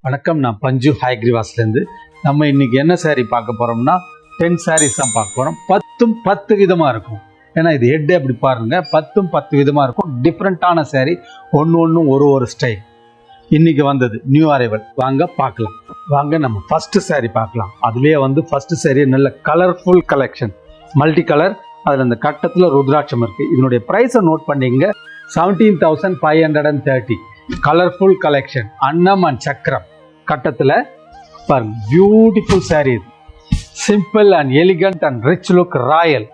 வணக்கம், நான் பஞ்சு ஹைக்ரிவாஸ்லேருந்து. நம்ம இன்னைக்கு என்ன சாரீ பார்க்க போகிறோம்னா 10 சாரீஸ் தான் பார்க்க போகிறோம். 10 விதமாக இருக்கும். ஏன்னா இது ஹெட் அப்படி பாருங்க, 10 விதமாக இருக்கும். டிஃப்ரெண்ட்டான சாரீ, ஒன்று ஒரு ஸ்டைல். இன்னைக்கு வந்தது நியூ அரைவல். வாங்க பார்க்கலாம். வாங்க நம்ம ஃபர்ஸ்ட் சாரீ பார்க்கலாம். அதுலேயே ஃபர்ஸ்ட் சாரீ நல்ல கலர்ஃபுல் கலெக்ஷன், மல்டி கலர். அதில் அந்த கட்டத்தில் ருத்ராட்சம் இருக்குது. இதனுடைய ப்ரைஸை நோட் பண்ணிங்க, 17,530. கலர்ஃபுல் கலெக்ஷன், அன்னம் அண்ட் சக்கரம் கட்டத்தில் பாருங்க. பியூட்டிஃபுல் சாரீ இது. Simple and elegant and rich look, Royal.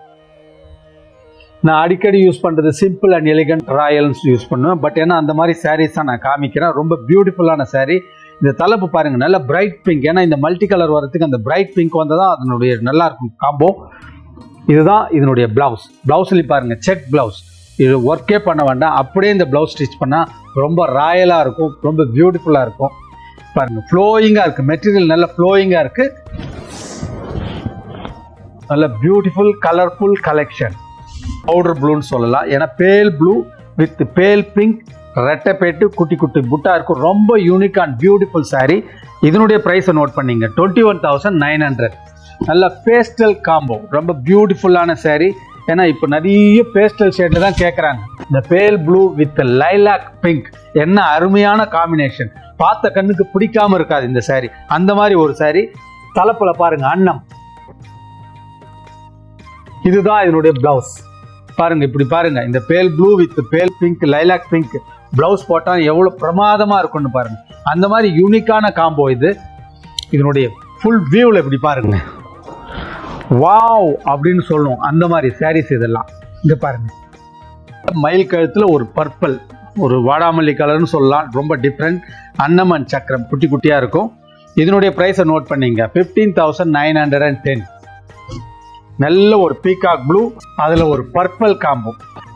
நான் அடிக்கடி யூஸ் பண்ணுறது simple and elegant Royals use பண்ணுவேன். பட் ஏன்னா அந்த மாதிரி சாரீஸ் தான் நான் காமிக்கிறேன். ரொம்ப பியூட்டிஃபுல்லான சாரீ. இந்த தலைப்பு பாருங்கள், நல்ல பிரைட் பிங்க். ஏன்னா இந்த மல்டி கலர் வரதுக்கு அந்த பிரைட் பிங்க் வந்தால் தான் அதனுடைய நல்லா இருக்கும் காம்போ. இதுதான் இதனுடைய ப்ளவுஸ். ப்ளவுஸ்லேயும் பாருங்கள், செக் ப்ளவுஸ். இது ஒர்க்கே பண்ண வேண்டாம், அப்படியே இந்த ப்ளவுஸ் ஸ்டிச் பண்ணால் ரொம்ப ராயலாக இருக்கும், ரொம்ப பியூட்டிஃபுல்லாக இருக்கும். பாருங்கள், ஃப்ளோயிங்காக இருக்குது, மெட்டீரியல் நல்ல ஃப்ளோயிங்காக இருக்குது. நல்ல பியூட்டிஃபுல் கலர்ஃபுல் கலெக்ஷன். பவுடர் ப்ளூன்னு சொல்லலாம். ஏன்னா பேல் ப்ளூ வித் பேல் பிங்க், ரெட்டைப்பேட்டு, குட்டி குட்டி புட்டா இருக்கும். ரொம்ப யூனிக் அண்ட் பியூட்டிஃபுல் சாரீ. இதனுடைய ப்ரைஸை நோட் பண்ணிங்க, 21,900. நல்ல பேஸ்டல் காம்போ, ரொம்ப பியூட்டிஃபுல்லான சாரீ. ஏன்னா இப்போ நிறைய பேஸ்டல் ஷேட்ல தான் கேட்குறாங்க. இந்த பேல் ப்ளூ வித் லைலாக் பிங்க், என்ன அருமையான காம்பினேஷன். பார்த்த கண்ணுக்கு பிடிக்காம இருக்காது இந்த சாரீ. அந்த மாதிரி ஒரு சாரீ. தலைப்புல பாருங்க, அன்னம். இதுதான் இதனுடைய பிளவுஸ். பாருங்க, இப்படி பாருங்க. இந்த பேல் ப்ளூ வித் பேல் பிங்க், லைலாக் பிங்க் பிளவுஸ் போட்டால் எவ்வளோ பிரமாதமா இருக்கும்னு பாருங்க. அந்த மாதிரி யூனிக்கான காம்போ இது. இதனுடைய ஃபுல் வியூவில் இப்படி பாருங்க, வாவ் அப்படின்னு சொல்லணும். அந்த மாதிரி சாரீஸ் இதெல்லாம். இங்க பாருங்க, மயில் கழுத்துல ஒரு பர்பிள், ஒரு வாடாமல்லி கலர்னு சொல்லலாம். ரொம்ப டிஃப்ரெண்ட். அன்னம் அண்ட் சக்கரம் குட்டி குட்டியா இருக்கும். இதனுடைய பிரைஸை நோட் பண்ணீங்க, 15,910. நல்ல ஒரு பீகாக் ப்ளூ, அதுல ஒரு பர்பிள் காம்போ,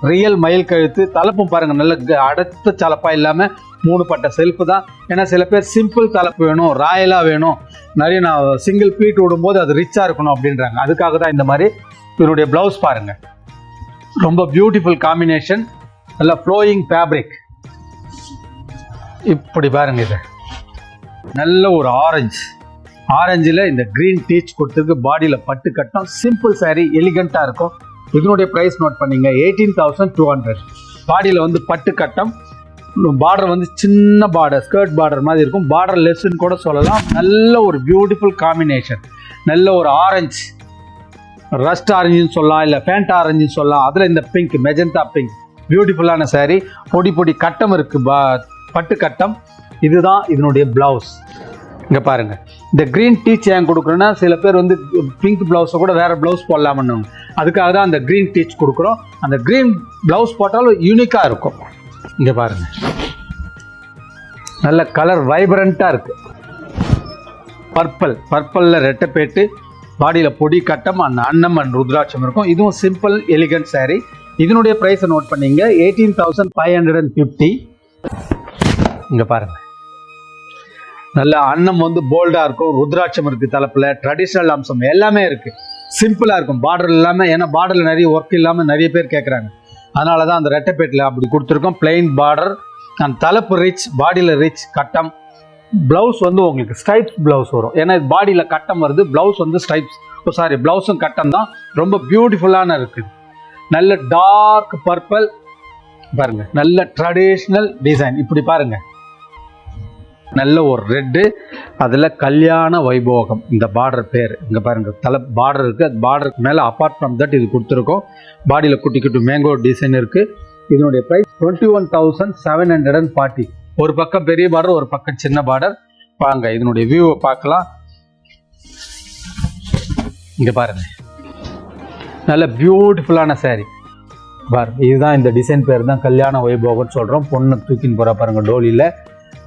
ரியல் மயில் கழுத்து. தலைப்பும் பாருங்க, நல்ல அடத்த தலைப்பா இல்லாம 3 பட்ட செல்ஃபு தான். ஏன்னா சில பேர் சிம்பிள் தலைப்பு வேணும், ராயலா வேணும், நிறைய நான் சிங்கிள் பீட் விடும்போது அது ரிச்சா இருக்கணும் அப்படின்றாங்க. அதுக்காக தான் இந்த மாதிரி. இதனுடைய பிளவுஸ் பாருங்க, ரொம்ப பியூட்டிஃபுல் காம்பினேஷன். நல்ல ஃப்ளோயிங் ஃபேப்ரிக். இப்படி பாருங்க, இது நல்ல ஒரு ஆரஞ்சில் இந்த கிரீன் டீச் கொடுத்துருக்கு. பாடியில் பட்டு கட்டம், சிம்பிள் சாரீ, எலிகண்டா இருக்கும். இதனுடைய பிரைஸ் நோட் பண்ணீங்க, 18,200. பாடியில் பட்டு கட்டம். பார்டர் சின்ன பார்டர், ஸ்கர்ட் பார்டர் மாதிரி இருக்கும். பார்டர் லெஸ்ன்னு கூட சொல்லலாம். நல்ல ஒரு பியூட்டிஃபுல் காம்பினேஷன். நல்ல ஒரு ஆரஞ்சு, ரஸ்ட் ஆரஞ்சுன்னு சொல்லலாம், இல்லை ஃபேண்ட் ஆரஞ்சுன்னு சொல்லலாம். அதில் இந்த பிங்க், மெஜந்தா பிங்க், பியூட்டிஃபுல்லான சாரீ. பொடி கட்டம் இருக்கு, பட்டு கட்டம். இதுதான் இதனுடைய பிளவுஸ். இங்கே பாருங்க, இந்த கிரீன் டீச் ஏன் கொடுக்குறோன்னா, சில பேர் பிங்க் பிளவுஸை கூட வேற பிளவுஸ் போடலாம்னு. அதுக்காக தான் அந்த கிரீன் டீச் கொடுக்குறோம். அந்த கிரீன் பிளவுஸ் போட்டாலும் யூனிக்காக இருக்கும். இங்கே பாருங்க, நல்ல கலர் வைப்ரண்ட்டாக இருக்கு. பர்பிளில் ரெட்டைப்பேட்டு, பாடியில் பொடி கட்டம், அந்த அன்னம் அண்ட் ருத்ராட்சம் இருக்கும். இதுவும் சிம்பிள் எலிகண்ட் சாரீ. இதனுடைய ப்ரைஸை நோட் பண்ணீங்க, 18,550. இங்கே பாருங்க, நல்ல அன்னம் போல்டாக இருக்கும், ருத்ராட்சம் இருக்குது தலைப்பில், ட்ரெடிஷ்னல் அம்சம் எல்லாமே இருக்குது. சிம்பிளாக இருக்கும், பார்டர் இல்லாமல். ஏன்னா பார்டரில் நிறைய ஒர்க் இல்லாமல் நிறைய பேர் கேட்குறாங்க. அதனால தான் அந்த ரெட்டைப்பேட்டில் அப்படி கொடுத்துருக்கோம். பிளெயின் பார்டர், அந்த தலைப்பு ரிச், பாடியில் ரிச் கட்டம். ப்ளவுஸ் உங்களுக்கு ஸ்ட்ரைப்ஸ் ப்ளவுஸ் வரும். ஏன்னா பாடியில் கட்டம் வருது, ப்ளவுஸ் ஸ்ட்ரைப்ஸ். ப்ளவுஸும் கட்டம் தான். ரொம்ப பியூட்டிஃபுல்லான இருக்குது. நல்ல டார்க் பர்பிள் பாருங்க, நல்ல ட்ரெடிஷ்னல் டிசைன். இப்படி பாருங்க, நல்ல ஒரு ரெட்டு, அதில் கல்யாண வைபோகம் இந்த பார்டர் பேர். இங்கே பாருங்க, தலை பார்டர் இருக்குது. அது பார்டருக்கு மேலே அப்பார்ட் ஃப்ரம் தட் இது கொடுத்துருக்கோம். பாடியில் குட்டி குட்டி மேங்கோ டிசைன் இருக்குது. இதனுடைய ப்ரைஸ் 21,740. ஒரு பக்கம் பெரிய பார்டர், ஒரு பக்கம் சின்ன பார்டர். வாங்க இதனுடைய வியூவை பார்க்கலாம். இங்கே பாருங்க, நல்ல பியூட்டிஃபுல்லான சாரீ பாருங்க. இதுதான் இந்த டிசைன் பேர் தான் கல்யாண வைபோகம்னு சொல்கிறோம். பொண்ணை தூக்கின்னு போகிறா பாருங்க, டோலியில்.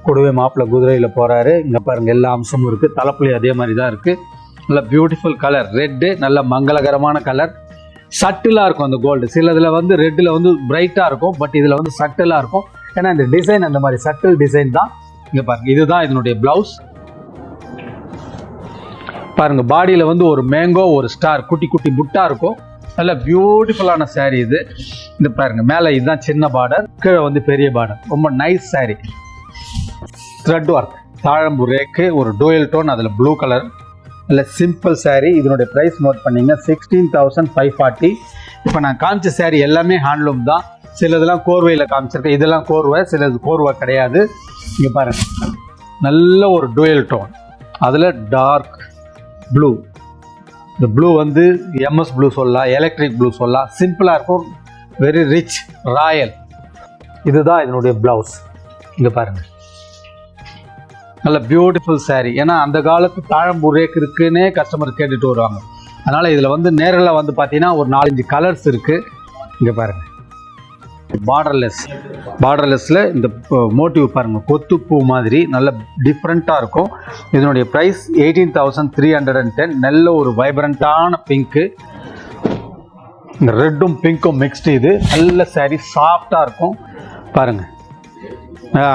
கூடவே மாப்பிள்ளை குதிரையில் போகிறாரு. இங்கே பாருங்க, எல்லா அம்சமும் இருக்குது. தலைப்புலையும் அதே மாதிரி தான் இருக்குது. நல்ல பியூட்டிஃபுல் கலர், ரெட்டு. நல்ல மங்களகரமான கலர். சட்டிலாக இருக்கும் அந்த கோல்டு. சிலதில் ரெட்டில் பிரைட்டாக இருக்கும், பட் இதில் சட்டிலாக இருக்கும். ஏன்னா இந்த டிசைன் அந்த மாதிரி சட்டில் டிசைன் தான். இங்கே பாருங்க, இதுதான் இதனுடைய பிளவுஸ். பாருங்க, பாடியில் ஒரு மேங்கோ, ஒரு ஸ்டார், குட்டி குட்டி புட்டா இருக்கும். நல்ல பியூட்டிஃபுல்லான சாரீ இது. இந்த பாருங்க, மேலே இதுதான் சின்ன பார்டர், கீழே பெரிய பார்டர். ரொம்ப நைஸ் சாரீ. Thread work. தாழம்பு ரேக்கு ஒரு டூயல் டோன், அதில் ப்ளூ கலர், இல்லை சிம்பிள் saree. இதனுடைய ப்ரைஸ் நோட் பண்ணிங்க 16,540. இப்போ நான் காமிச்ச saree எல்லாமே ஹேண்ட்லூம் தான். சிலதெல்லாம் கோர்வையில் காமிச்சிருக்கேன், இதெல்லாம் கோர்வை, சிலது கோர்வை கிடையாது. இங்கே பாருங்கள், நல்ல ஒரு டூயல் டோன், அதில் டார்க் ப்ளூ. இந்த ப்ளூ வந்து எம்எஸ் ப்ளூ சொல்லலாம், எலக்ட்ரிக் ப்ளூ சொல்லலாம். சிம்பிளாக இருக்கும், வெரி ரிச் ராயல். இதுதான் இதனுடைய ப்ளவுஸ். இங்கே பாருங்கள், நல்ல பியூட்டிஃபுல் saree. ஏன்னா அந்த காலத்து தாழம்பூ ரேக் இருக்குன்னே கஸ்டமர் கேட்டுட்டு வருவாங்க. அதனால் இதில் வந்து நேரில் வந்து பார்த்தீங்கன்னா ஒரு 4-5 கலர்ஸ் இருக்குது. இங்கே பாருங்கள், பார்டர்லெஸ்ஸில் இந்த மோட்டிவ் பாருங்கள், கொத்துப்பூ மாதிரி நல்ல டிஃப்ரெண்ட்டாக இருக்கும். இதனுடைய ப்ரைஸ் 18,310. நல்ல ஒரு வைப்ரண்ட்டான பிங்க்கு, இந்த ரெட்டும் பிங்க்கும் மிக்ஸ்டு. இது நல்ல saree, சாஃப்டாக இருக்கும். பாருங்கள்,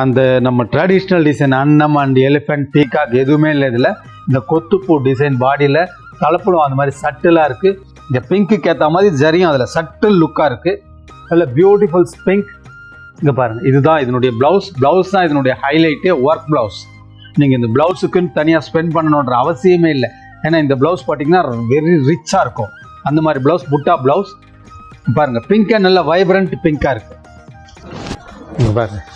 அந்த நம்ம ட்ரெடிஷ்னல் டிசைன் அன்னம் அண்ட் எலிஃபென்ட் பீகாக் எதுவுமே இல்லை இதில். இந்த கொத்துப்பூ டிசைன் பாடியில், தலைப்புடும் அந்த மாதிரி சட்டிலாக இருக்குது. இந்த பிங்க்குக்கு ஏற்ற மாதிரி ஜரியும் அதில் சட்டில் லுக்காக இருக்குது. நல்ல பியூட்டிஃபுல் பிங்க். இங்கே பாருங்கள், இதுதான் இதனுடைய ப்ளவுஸ் தான் இதனுடைய ஹைலைட்டே, ஒர்க் ப்ளவுஸ். நீங்கள் இந்த ப்ளவுஸுக்குன்னு தனியாக ஸ்பெண்ட் பண்ணணுன்ற அவசியமே இல்லை. ஏன்னா இந்த ப்ளவுஸ் பார்த்தீங்கன்னா வெரி ரிச்சாக இருக்கும். அந்த மாதிரி ப்ளவுஸ், புட்டா ப்ளவுஸ். பாருங்கள், பிங்க்கே நல்ல வைப்ரண்ட் பிங்காக இருக்குது. இங்கே பாருங்கள்,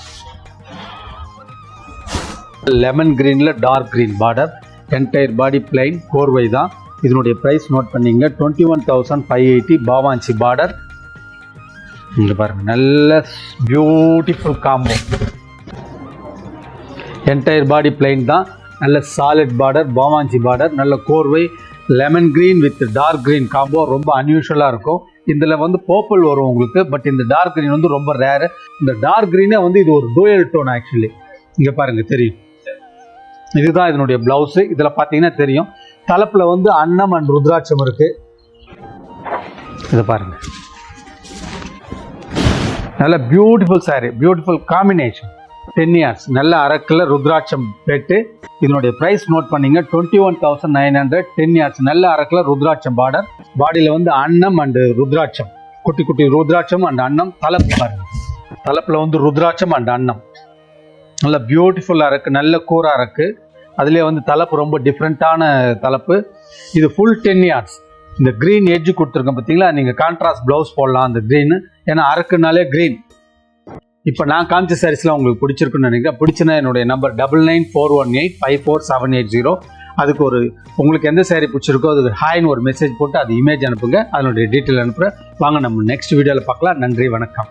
லெமன் கிரீனில் dark green border, entire body plain, கோர்வை தான். இதனுடைய ப்ரைஸ் நோட் பண்ணிங்க 21,580. பாவாஞ்சி பார்டர். இங்கே பாருங்கள், நல்ல beautiful combo. Entire body plain தான், நல்ல சாலிட் பார்டர், பாவாஞ்சி பார்டர், நல்ல கோர்வை, lemon green with dark green combo. ரொம்ப அன்யூஷுவலாக இருக்கும். இதில் வந்து பர்பிள் வரும் உங்களுக்கு, பட் இந்த டார்க் கிரீன் வந்து ரொம்ப ரேரு. இந்த டார்க் கிரீனே வந்து இது ஒரு டூயல் டோன் ஆக்சுவலி. இங்கே பாருங்கள், தெரியும். இதுதான் இதனுடைய ப்ளவுஸு. இதில் பார்த்தீங்கன்னா தெரியும், தலைப்பில் வந்து அன்னம் அண்ட் ருத்ராட்சம் இருக்குது. இதை பாருங்கள், நல்ல beautiful saree, beautiful combination. 10 years நல்ல அரக்கில் ருத்ராட்சம் பெட்டு. இதனுடைய ப்ரைஸ் நோட் பண்ணிங்க 21,900. 10 years நல்ல அரக்கில் ருத்ராட்சம் பார்டர். பாடியில் வந்து அன்னம் அண்டு ருத்ராட்சம், குட்டி குட்டி ருத்ராட்சம் அண்ட் அன்னம். தலைப்பு பாருங்கள், தலைப்பில் வந்து ருத்ராட்சம் அண்ட் அன்னம். நல்ல பியூட்டிஃபுல்லாக இருக்குது, நல்ல கூராக இருக்குது. அதுலேயே வந்து தலைப்பு ரொம்ப டிஃப்ரெண்ட்டான தலைப்பு. இது ஃபுல் 10 years. இந்த க்ரீன் எட்ஜ் கொடுத்துருக்கேன் பார்த்தீங்களா, நீங்கள் கான்ட்ராஸ்ட் ப்ளவுஸ் போடலாம் அந்த க்ரீனு. ஏன்னா அரக்குனாலே க்ரீன். இப்போ நான் காமிச்ச சாரீஸ்லாம் உங்களுக்கு பிடிச்சிருக்குன்னு நினைக்கிறேன். பிடிச்சுன்னா என்னுடைய நம்பர் 9941854780. அதுக்கு ஒரு உங்களுக்கு எந்த saree பிடிச்சிருக்கோ அதுக்கு ஹாய்னு ஒரு மெசேஜ் போட்டு அது இமேஜ் அனுப்புங்க, அதனுடைய டீட்டெயில் அனுப்புகிறேன். வாங்க நம்ம நெக்ஸ்ட் வீடியோவில் பார்க்கலாம். நன்றி, வணக்கம்.